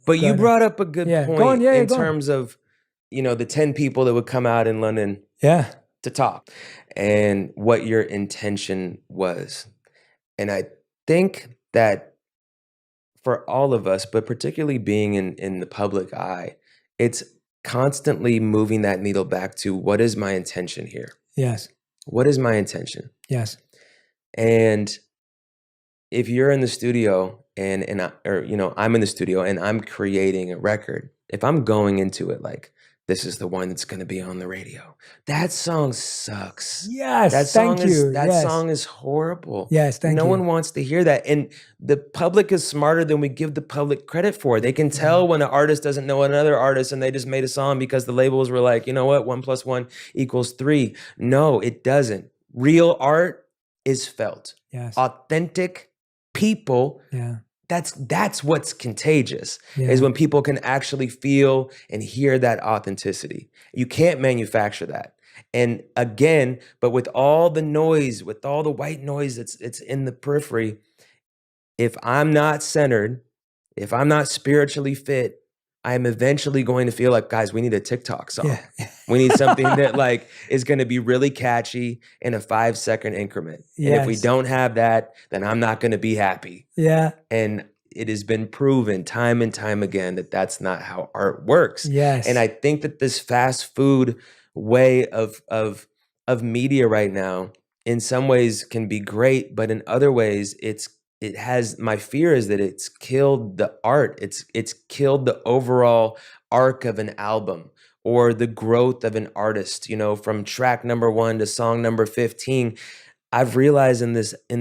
But you brought up a good Yeah, point go on. Yeah, in go on. terms of, the 10 people that would come out in London Yeah. to talk and what your intention was. And I think that for all of us, but particularly being in the public eye, it's constantly moving that needle back to what is my intention here? Yes. What is my intention? Yes. And if you're in the studio I'm in the studio and I'm creating a record, if I'm going into it like, this is the one that's going to be on the radio, that song sucks. Yes. That Thank you. song is horrible. Yes. Thank you. No one wants to hear that. And the public is smarter than we give the public credit for. They can tell when an artist doesn't know another artist and they just made a song because the labels were like, you know what, 1 + 1 = 3. No, it doesn't. Real art is felt. Yes. Authentic people. Yeah. That's what's contagious, Yeah. is when people can actually feel and hear that authenticity. You can't manufacture that. And again, but with all the noise, with all the white noise it's in the periphery, if I'm not centered, if I'm not spiritually fit, I'm eventually going to feel like, guys, we need a TikTok song. Yeah. We need something that like is going to be really catchy in a 5-second increment. Yes. And if we don't have that, then I'm not going to be happy. Yeah. And it has been proven time and time again that that's not how art works. Yes. And I think that this fast food way of media right now, in some ways can be great, but in other ways my fear is that it's killed the art. It's killed the overall arc of an album or the growth of an artist, from track number 1 to song number 15. I've realized in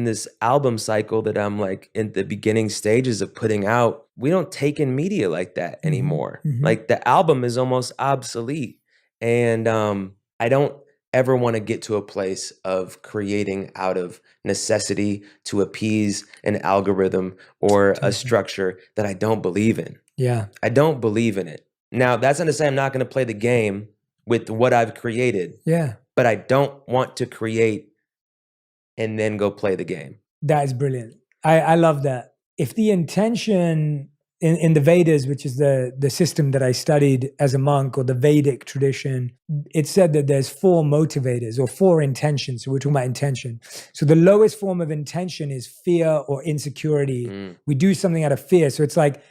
this album cycle that I'm like in the beginning stages of putting out, we don't take in media like that anymore. Mm-hmm. Like the album is almost obsolete. And I don't ever want to get to a place of creating out of necessity to appease an algorithm or a structure that I don't believe in. Yeah. I don't believe in it. Now, that's not to say I'm not going to play the game with what I've created. Yeah. But I don't want to create and then go play the game. That is brilliant. I love that. If the intention in the Vedas, which is the system that I studied as a monk, or the Vedic tradition, it said that there's 4 motivators or 4 intentions. So we're talking about intention. So the lowest form of intention is fear or insecurity. We do something out of fear. So it's like,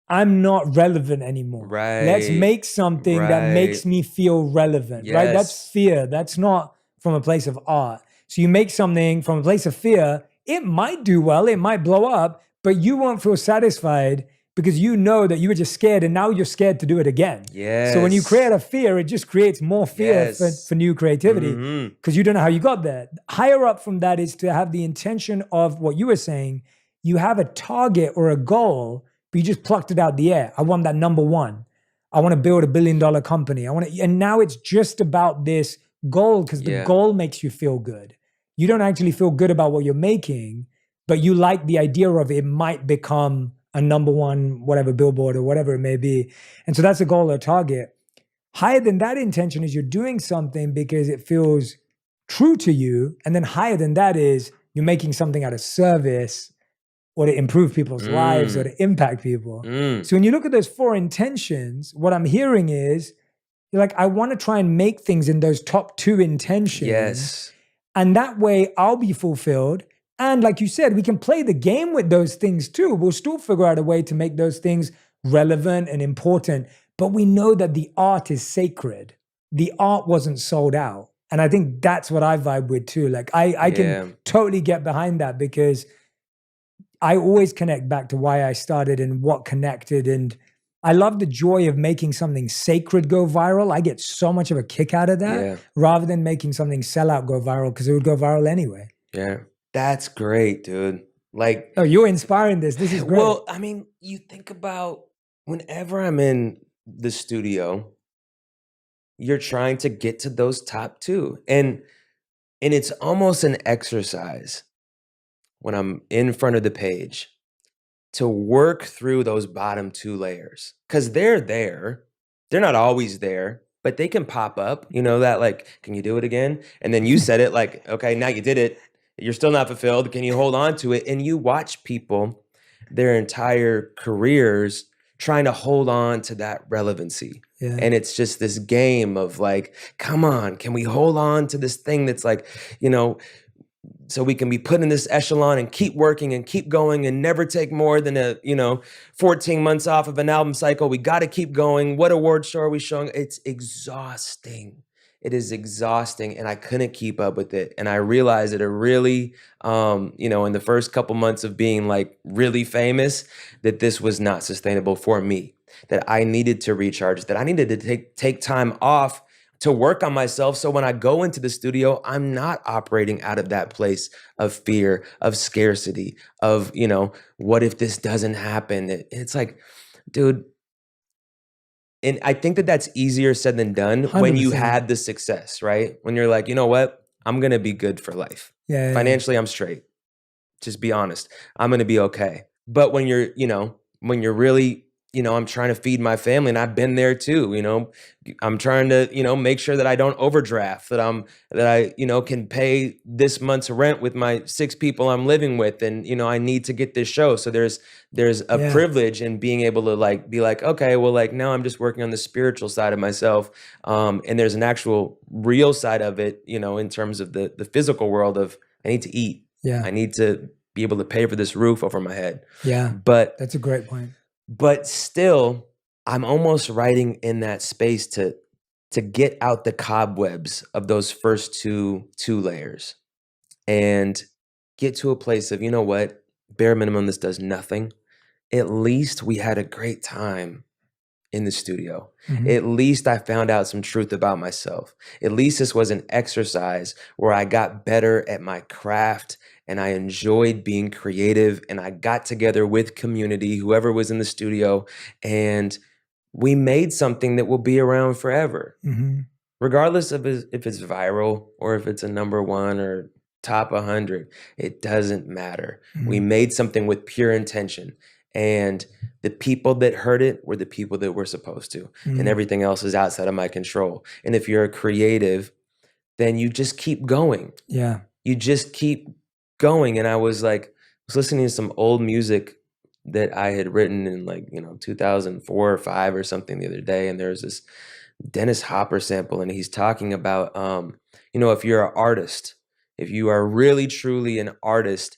I'm not relevant anymore. Right. Let's make something that makes me feel relevant. Yes. Right? That's fear. That's not from a place of art. So you make something from a place of fear. It might do well. It might blow up, but you won't feel satisfied because you know that you were just scared and now you're scared to do it again. Yes. So when you create a fear, it just creates more fear for new creativity because you don't know how you got there. Higher up from that is to have the intention of what you were saying. You have a target or a goal, but you just plucked it out the air. I want that number 1. I want to build $1 billion company. And now it's just about this goal because the goal makes you feel good. You don't actually feel good about what you're making, but you like the idea of it might become a number 1, whatever, Billboard or whatever it may be. And so that's a goal or target. Higher than that intention is you're doing something because it feels true to you. And then higher than that is you're making something out of service or to improve people's lives or to impact people. So when you look at those 4 intentions, what I'm hearing is, you're like, I want to try and make things in those top 2 intentions. Yes. And that way I'll be fulfilled. And like you said, we can play the game with those things too. We'll still figure out a way to make those things relevant and important. But we know that the art is sacred. The art wasn't sold out. And I think that's what I vibe with too. Like I can totally get behind that because I always connect back to why I started and what connected. And I love the joy of making something sacred go viral. I get so much of a kick out of that rather than making something sell out go viral because it would go viral anyway. Yeah. That's great, dude. Like, oh, you're inspiring this. This is great. Well, I mean, you think about whenever I'm in the studio, you're trying to get to those top 2. And it's almost an exercise when I'm in front of the page to work through those bottom 2 layers. Because they're there. They're not always there, but they can pop up. You know that, like, can you do it again? And then you said it like, okay, now you did it. You're still not fulfilled. Can you hold on to it? And you watch people their entire careers trying to hold on to that relevancy. Yeah. And it's just this game of like, come on, can we hold on to this thing that's like, you know, so we can be put in this echelon and keep working and keep going and never take more than 14 months off of an album cycle. We got to keep going. What award show are we showing? It's exhausting. It is exhausting, and I couldn't keep up with it. And I realized that it really, in the first couple months of being like really famous, that this was not sustainable for me, that I needed to recharge, that I needed to take time off to work on myself. So when I go into the studio, I'm not operating out of that place of fear, of scarcity, of, what if this doesn't happen? It's like, dude, and I think that that's easier said than done 100%. When you had the success, right? When you're like, you know what? I'm going to be good for life. Yeah. Financially, I'm straight. Just be honest. I'm going to be okay. But when you're really, I'm trying to feed my family, and I've been there too, I'm trying to, make sure that I don't overdraft, that I can pay this month's rent with my 6 people I'm living with. And, I need to get this show. So there's a privilege in being able to like, be like, okay, well, like now I'm just working on the spiritual side of myself. And there's an actual real side of it, in terms of the physical world of I need to eat. Yeah. I need to be able to pay for this roof over my head. Yeah. But that's a great point. But still, I'm almost writing in that space to get out the cobwebs of those first two layers and get to a place of, you know what, bare minimum, this does nothing. At least we had a great time in the studio. Mm-hmm. At least I found out some truth about myself. At least this was an exercise where I got better at my craft and I enjoyed being creative, and I got together with community, whoever was in the studio, and we made something that will be around forever. Mm-hmm. Regardless of if it's viral or if it's a #1 or top 100, it doesn't matter. Mm-hmm. We made something with pure intention. And the people that heard it were the people that were supposed to. Mm-hmm. And everything else is outside of my control. And if you're a creative, then you just keep going. Yeah. You just keep going. And I was listening to some old music that I had written in 2004 or 5 or something the other day. And there's this Dennis Hopper sample, and he's talking about, if you're an artist, if you are really, truly an artist,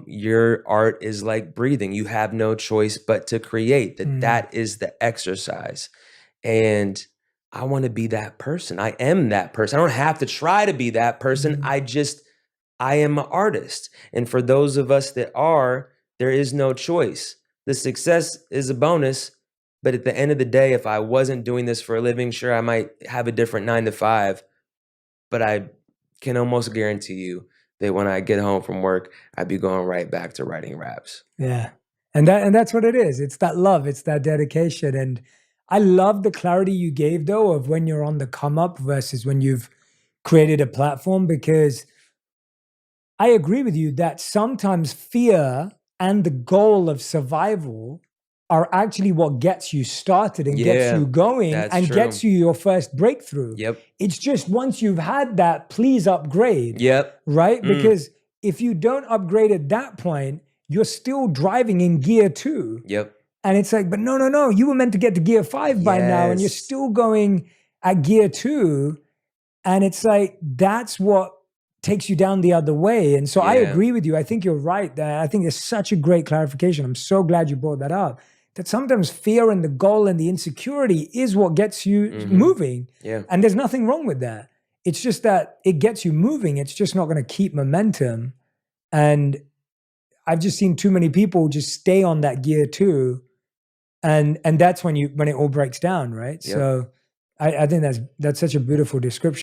your art is like breathing. You have no choice but to create. That is the exercise. And I want to be that person. I am that person. I don't have to try to be that person. I am an artist. And for those of us that are, there is no choice. The success is a bonus. But at the end of the day, if I wasn't doing this for a living, sure, I might have a different 9 to 5. But I can almost guarantee you that when I get home from work, I'd be going right back to writing raps. Yeah. And that's what it is. It's that love. It's that dedication. And I love the clarity you gave, though, of when you're on the come up versus when you've created a platform, because I agree with you that sometimes fear and the goal of survival are actually what gets you started and gets you going and gets you your first breakthrough. Yep. It's just once you've had that, please upgrade. Yep. Right? Because if you don't upgrade at that point, you're still driving in gear 2. Yep. And it's like, but no, you were meant to get to gear 5 by now, and you're still going at gear 2. And it's like, that's what takes you down the other way. And so I agree with you. I think you're right. I think it's such a great clarification. I'm so glad you brought that up. That sometimes fear and the goal and the insecurity is what gets you moving. Yeah. And there's nothing wrong with that. It's just that it gets you moving. It's just not going to keep momentum. And I've just seen too many people just stay on that gear 2. And that's when it all breaks down, right? Yep. So I think that's such a beautiful description.